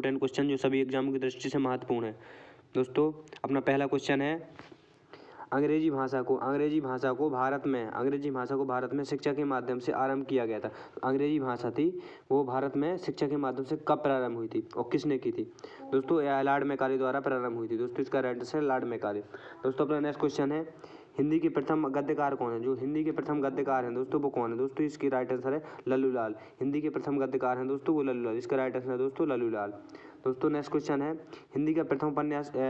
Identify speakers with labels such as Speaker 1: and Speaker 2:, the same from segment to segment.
Speaker 1: Important question जो सभी एग्जामों की दृष्टि से महत्वपूर्ण है। दोस्तों अपना पहला क्वेश्चन है, अंग्रेजी भाषा को भारत में शिक्षा के माध्यम से आरंभ किया गया था। तो अंग्रेजी भाषा थी वो भारत में शिक्षा के माध्यम से कब प्रारंभ हुई थी और किसने की थी? दोस्तों यह लॉर्ड मैकाले द्वारा प्रारंभ हुई थी। दोस्तों इसका राइट आंसर है लॉर्ड मैकाले। दोस्तों अपना नेक्स्ट क्वेश्चन है, हिंदी के प्रथम गद्यकार कौन है? जो हिंदी के प्रथम गद्यकार हैं दोस्तों वो कौन है? दोस्तों इसकी राइट आंसर है लल्लूलाल। हिंदी के प्रथम गद्यकार हैं दोस्तों वो लल्लूलाल। इसका राइट आंसर है दोस्तों लल्लूलाल। दोस्तों नेक्स्ट क्वेश्चन है, हिंदी का प्रथम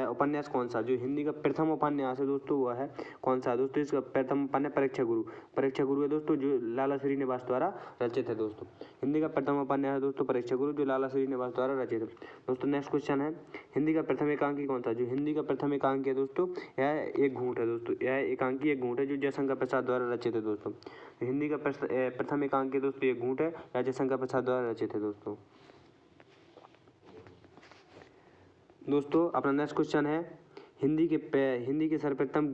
Speaker 1: उपन्यास कौन सा? जो हिंदी का प्रथम उपन्यास है दोस्तों वह है कौन सा? दोस्तों इसका प्रथम उपन्यास परीक्षा गुरु है दोस्तों, जो लाला श्रीनिवास द्वारा रचित है। दोस्तों हिंदी का प्रथम उपन्यास है दोस्तों परीक्षा गुरु, जो लाला श्रीनिवास द्वारा रचित है। दोस्तों नेक्स्ट क्वेश्चन है, हिंदी का प्रथम एकांकी कौन सा? जो हिंदी का प्रथम एकांकी है दोस्तों यह एक घूंट है। दोस्तों यह एकांकी एक घूंट है जो जयशंकर प्रसाद द्वारा रचित है। दोस्तों हिंदी का प्रथम एकांकी दोस्तों एक घूंट है या जयशंकर प्रसाद द्वारा रचित है। दोस्तों अपना नेक्स्ट क्वेश्चन है, हिंदी के सर्वप्रथम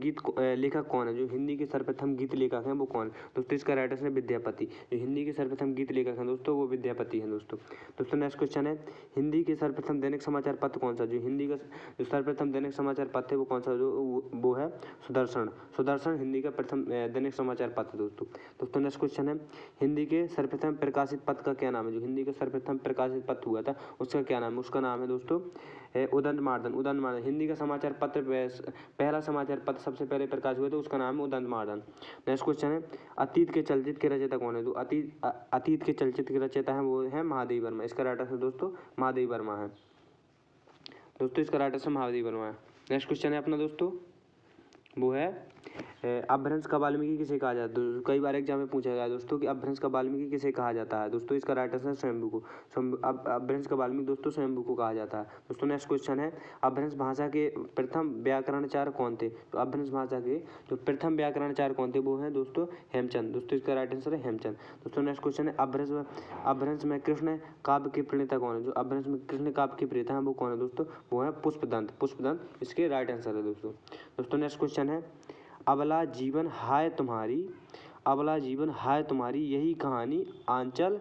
Speaker 1: लेखक कौन है? जो हिंदी के सर्वप्रथम गीत लेखक हैं वो कौन है? दोस्तों इसका राइट आंसर है विद्यापति। जो हिंदी के सर्वप्रथम गीत लेखक हैं दोस्तों वो विद्यापति हैं। दोस्तों नेक्स्ट क्वेश्चन है, हिंदी के सर्वप्रथम दैनिक समाचार पत्र कौन सा? जो हिंदी का जो सर्वप्रथम दैनिक समाचार पत्र है वो कौन सा? जो वो है सुदर्शन हिंदी का प्रथम दैनिक समाचार पत्र। दोस्तों नेक्स्ट क्वेश्चन है, हिंदी के सर्वप्रथम प्रकाशित पत्र का क्या नाम है? जो हिंदी का सर्वप्रथम प्रकाशित पत्र हुआ था उसका क्या नाम है? उसका नाम है दोस्तों उदंतमार्दन। हिंदी का समाचार पत्र पहला समाचार पत्र सबसे पहले प्रकाशित हुआ था उसका नाम है उदंतमार्दन। नेक्स्ट क्वेश्चन है, अतीत के चलचित्र के रचयिता कौन है? तो अतीत के चलचित्र के रचयिता है वो है महादेवी वर्मा। इसका राइट आंसर दोस्तों महादेवी वर्मा है। दोस्तों इसका राइट आंसर महादेवी वर्मा है। नेक्स्ट क्वेश्चन है अपना दोस्तों वो है, अपभ्रंश का वाल्मीकि किसे कहा जाता है? कई बार एग्जाम में पूछा गया दोस्तों कि अपभ्रंश का वाल्मीकि किसे कहा जाता है? दोस्तों इसका राइट आंसर स्वयंभू को। अपभ्रंश का वाल्मीकि दोस्तों स्वयंभू को कहा जाता है। दोस्तों नेक्स्ट क्वेश्चन है, अपभ्रंश भाषा के प्रथम व्याकरणकार कौन थे? तो अपभ्रंश भाषा के जो प्रथम व्याकरणकार कौन थे वो है दोस्तों हेमचंद। दोस्तों इसका राइट आंसर है हेमचंद। दोस्तों नेक्स्ट क्वेश्चन है, अपभ्रंश में कृष्ण काव्य के प्रणेता कौन है? जो अपभ्रंश में कृष्ण काव्य के प्रणेता है वो कौन है दोस्तों? वो है पुष्पदंत इसके राइट आंसर है। दोस्तों नेक्स्ट क्वेश्चन है, अबला जीवन हाय तुम्हारी यही कहानी आंचल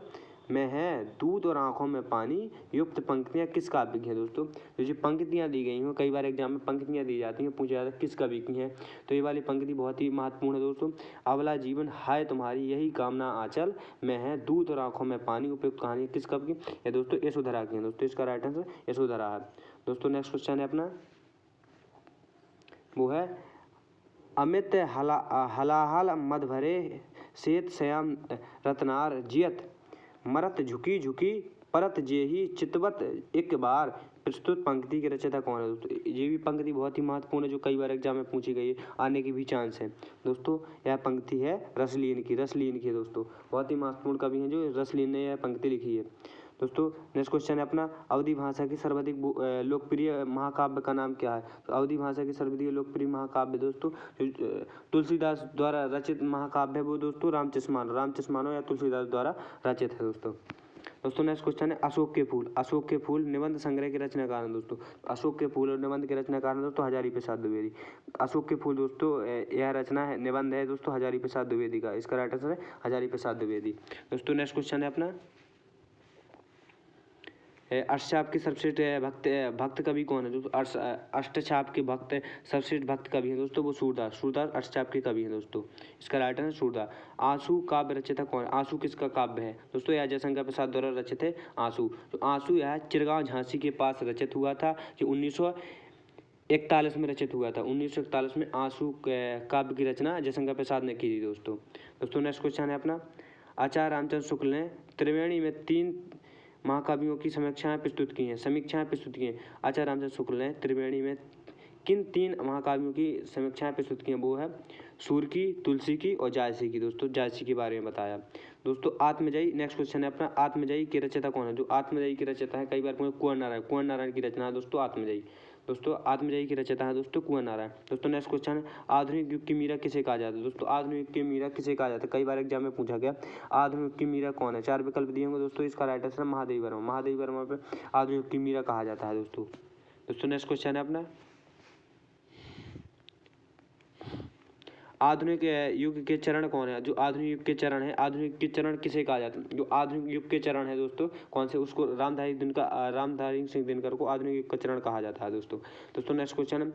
Speaker 1: में है दूध और आंखों में पानी युक्त पंक्तियां किस काव्य की हैं? दोस्तों जो पंक्तियां दी गई हैं कई बार एग्जाम में पंक्तियां दी जाती हैं, पूछा जाता है किस कवि की हैं, तो ये वाली पंक्ति बहुत ही महत्वपूर्ण है दोस्तों। अबला जीवन हाय तुम्हारी यही कामना आंचल में है दूध और आंखों में पानी उपयुक्त कहानी किस कवि की है? दोस्तों यशोधरा की है। दोस्तों इसका राइट आंसर यशोधरा है। दोस्तों नेक्स्ट क्वेश्चन है अपना वो है, अमित हलाहल मद भरे सेत श्याम रत्नार जियत मरत झुकी परत जेही चितवत एक बार प्रस्तुत पंक्ति के रचयिता कौन है? दोस्तों ये भी पंक्ति बहुत ही महत्वपूर्ण है जो कई बार एग्जाम में पूछी गई है, आने की भी चांस है। दोस्तों यह पंक्ति है रसलीन की है। दोस्तों बहुत ही महत्वपूर्ण कवि हैं जो रसलीन ने यह पंक्ति लिखी है। दोस्तों नेक्स्ट क्वेश्चन है अपना, अवधी भाषा की सर्वाधिक लोकप्रिय महाकाव्य का नाम क्या है? तो अवधी भाषा की सर्वाधिक लोकप्रिय महाकाव्य दोस्तों तुलसीदास द्वारा रचित महाकाव्य है वो दोस्तों रामचरितमानस या तुलसीदास द्वारा रचित है। दोस्तों नेक्स्ट क्वेश्चन है, अशोक के फूल निबंध संग्रह के रचनाकार हैं। दोस्तों अशोक के फूल और निबंध के रचनाकार हैं दोस्तों हजारी प्रसाद द्विवेदी। अशोक के फूल दोस्तों यह रचना है निबंध है दोस्तों हजारी प्रसाद द्विवेदी का। इसका राइट आंसर है हजारी प्रसाद द्विवेदी। दोस्तों नेक्स्ट क्वेश्चन है अपना, अष्टछाप के सर्वश्रेष्ठ भक्त कवि कौन है? दोस्तों अष्टछाप के सर्वश्रेष्ठ भक्त कवि हैं दोस्तों वो सूरदास अष्टछाप के कवि हैं। दोस्तों इसका राइट आंसर सूरदास। आंसू काव्य रचयिता कौन है? आंसू किसका काव्य है? दोस्तों यह जयशंकर प्रसाद द्वारा रचित है आंसू। तो आंसू यह चिरगांव झांसी के पास रचित हुआ था जो 1941 में रचित हुआ था। 1941 में आंसू काव्य की रचना जयशंकर प्रसाद ने की थी। दोस्तों नेक्स्ट क्वेश्चन है अपना, आचार्य रामचंद्र शुक्ल ने त्रिवेणी में 3 महाकाव्यों की समीक्षाएं प्रस्तुत की हैं। आचार्य रामचंद्र शुक्ल ने त्रिवेणी में किन 3 महाकाव्यों की समीक्षाएं प्रस्तुत की हैं? वो है सूर्य की, तुलसी की और जायसी की। दोस्तों जायसी के बारे में बताया। दोस्तों आत्मजयी नेक्स्ट क्वेश्चन है अपना, आत्मजयी की रचयिता कौन है? जो आत्मजयी की रचयिता है कई बार कुंवर नारायण की रचना है दोस्तों आत्मजयी। दोस्तों आत्मजयी की रचयिता है दोस्तों कुंवर नारायण। दोस्तों नेक्स्ट क्वेश्चन है, आधुनिक युग की मीरा किसे कहा जाता है? दोस्तों आधुनिक युग की मीरा किसे कहा जाता है? कई बार एग्जाम में पूछा गया आधुनिक युग की मीरा कौन है? 4 विकल्प दिए होंगे दोस्तों। इसका राइट आंसर महादेवी वर्मा पे आधुनिक युग की मीरा कहा जाता है। दोस्तों नेक्स्ट क्वेश्चन है अपना, आधुनिक युग के चरण कौन है? जो आधुनिक युग के चरण है, आधुनिक युग के चरण किसे कहा जाता है? जो आधुनिक युग के चरण है दोस्तों कौन से, उसको रामधारी सिंह दिनकर को आधुनिक युग का चरण कहा जाता है दोस्तों। दोस्तों नेक्स्ट क्वेश्चन,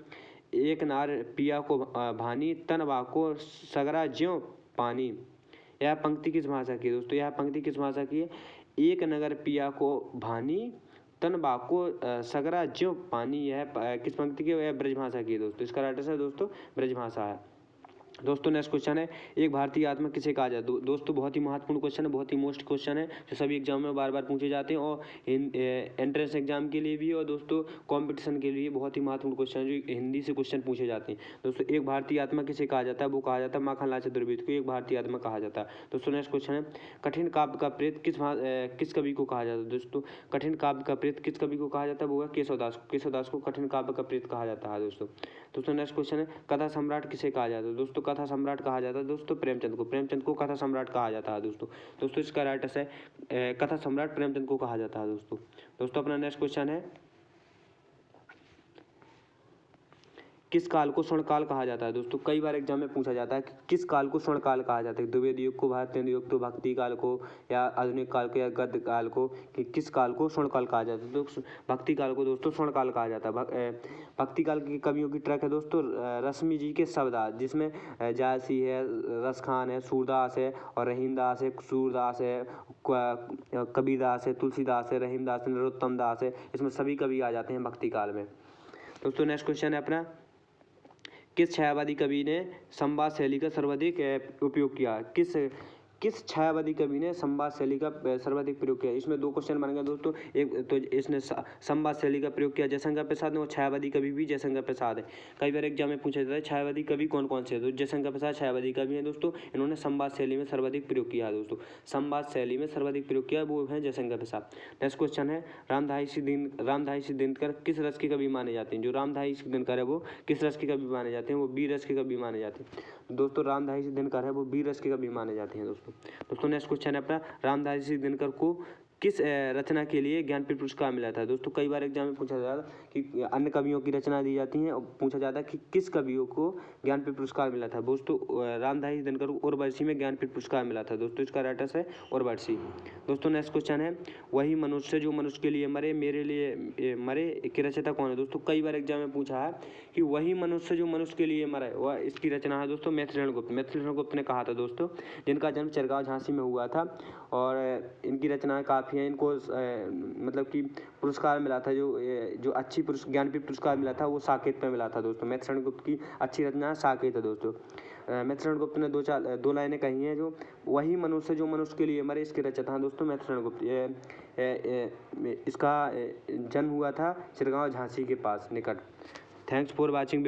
Speaker 1: एक नार पिया को भानी तन बाको सगरा ज्यों पानी। यह पंक्ति किस भाषा की है दोस्तों? यह पंक्ति किस भाषा की है? एक नगर पिया को भानी तन बाको सगरा ज्यों पानी। यह किस पंक्ति की है? यह ब्रज भाषा की है दोस्तों। इसका राइट आंसर दोस्तों ब्रज भाषा है। दोस्तों नेक्स्ट क्वेश्चन है, एक भारतीय आत्मा किसे कहा जाता है? दोस्तों बहुत ही महत्वपूर्ण क्वेश्चन है, बहुत ही मोस्ट क्वेश्चन है जो सभी एग्जाम में बार बार पूछे जाते हैं और एंट्रेंस एग्जाम के लिए भी और दोस्तों कंपटीशन के लिए बहुत ही महत्वपूर्ण क्वेश्चन है जो हिंदी से क्वेश्चन पूछे जाते हैं। दोस्तों एक भारतीय आत्मा किसे कहा जाता है? वो कहा जाता है माखनलाल चतुर्वेदी को एक भारतीय आत्मा कहा जाता है। दोस्तों नेक्स्ट क्वेश्चन है, कठिन काव्य का प्रेत किस कवि को कहा जाता है? दोस्तों कठिन काव्य का प्रेत किस कवि को कहा जाता है? वो है केशवदास को। केशवदास को कठिन काव्य का प्रेत कहा जाता है दोस्तों। दोस्तों नेक्स्ट क्वेश्चन है, कथा सम्राट किसे कहा जाता है? दोस्तों कथा सम्राट कहा जाता है दोस्तों प्रेमचंद को। प्रेमचंद को कथा सम्राट कहा जाता है दोस्तों। दोस्तों इसका राइट आंसर है कथा सम्राट प्रेमचंद को कहा जाता है दोस्तों। दोस्तों अपना नेक्स्ट क्वेश्चन है, किस काल को स्वर्णकाल कहा जाता है? दोस्तों कई बार एग्जाम में पूछा जाता है कि किस काल को स्वर्णकाल कहा जाता है? द्विवेद युग को, भारतेंद्र युग को, भक्ति काल को, या आधुनिक काल को, या गद्य काल को, कि किस काल को स्वर्णकाल कहा जाता है? तो भक्ति काल को दोस्तों स्वर्णकाल कहा जाता है। भक्ति काल की कवियों की ट्रैक है दोस्तों रश्मि जी के शब्दास, जिसमें जायसी है, रसखान है, सूरदास है और रहीमदास है, सूरदास है, कबीरदास है, तुलसीदास है, रहीमदास है, नरोत्तम दास है। इसमें सभी कवि आ जाते हैं भक्ति काल में। दोस्तों नेक्स्ट क्वेश्चन है अपना, किस छायावादी कवि ने संवाद शैली का सर्वाधिक उपयोग किया? किस छायावादी कवि ने संवाद शैली का सर्वाधिक प्रयोग किया? इसमें दो क्वेश्चन बन गए दोस्तों। एक तो इसने संवाद शैली का प्रयोग किया जयशंकर प्रसाद ने, और छायावादी कवि भी जयशंकर प्रसाद है। कई बार एग्जाम में पूछा जाता है छायावादी कवि कौन कौन से है? तो जयशंकर प्रसाद छायावादी कवि हैं दोस्तों, इन्होंने संवाद शैली में सर्वाधिक प्रयोग किया है दोस्तों। संवाद शैली में सर्वाधिक प्रयोग किया वो है जयशंकर प्रसाद। नेक्स्ट क्वेश्चन है, रामधारी सिंह दिनकर किस रस के कवि माने जाते हैं? जो रामधारी सिंह दिनकर है वो किस रस के कवि माने जाते हैं? वो बी रस के कवि माने जाते हैं दोस्तों। रामधारी सिंह दिनकर है वो बी रस के कवि माने जाते हैं दोस्तों। नेक्स्ट क्वेश्चन है अपना, रामधारी सिंह दिनकर को किस रचना के लिए ज्ञानपीठ पुरस्कार मिला था? दोस्तों कई बार एग्जाम में पूछा जाता है कि अन्य कवियों की रचना दी जाती है और पूछा जाता है कि किस कवियों को ज्ञानपीठ पुरस्कार मिला था। दोस्तों रामधारी दिनकर को उर्वशी में ज्ञानपीठ पुरस्कार मिला था दोस्तों। इसका राइट आंसर है उर्वशी। दोस्तों नेक्स्ट क्वेश्चन है, वही मनुष्य जो मनुष्य के लिए मरे मेरे लिए मरे की रचयिता कौन है? दोस्तों कई बार एग्जाम में पूछा है कि वही मनुष्य जो मनुष्य के लिए मरे, वह इसकी रचना है दोस्तों मैथिलीशरण गुप्त। मैथिलीशरण गुप्त ने कहा था दोस्तों, जिनका जन्म चिरगांव झांसी में हुआ था और इनकी रचनाएं काफ़ी हैं। इनको मतलब कि पुरस्कार मिला था, जो अच्छी ज्ञानपीठ पुरस्कार मिला था वो साकेत पे मिला था दोस्तों। मैथिलीशरण गुप्त की अच्छी रचना साकेत है दोस्तों। मैथिलीशरण गुप्त ने दो लाइनें कही हैं, जो वही मनुष्य जो मनुष्य के लिए मरे इसके रचयिता हैं दोस्तों मैथिलीशरण गुप्त। इसका जन्म हुआ था चिरगांव झांसी के पास निकट। Thanks for watching.